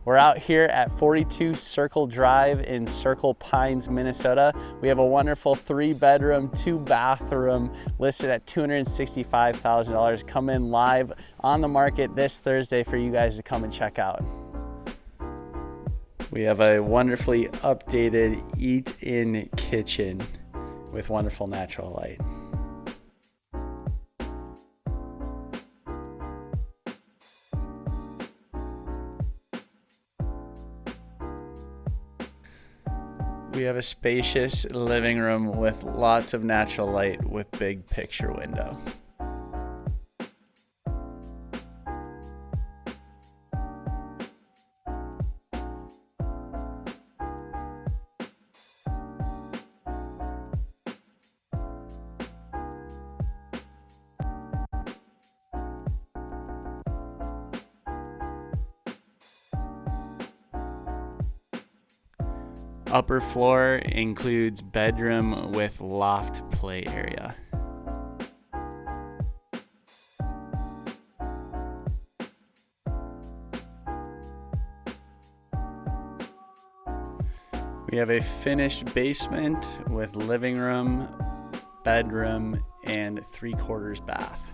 We're out here at 42 Circle Drive in Circle Pines, Minnesota. We have a wonderful 3-bedroom, 2-bathroom listed at $265,000. Come in live on the market this Thursday for you guys to come and check out. We have a wonderfully updated eat-in kitchen with wonderful natural light. We have a spacious living room with lots of natural light with big picture window. Upper floor includes bedroom with loft play area. We have a finished basement with living room, bedroom, and 3/4 bath.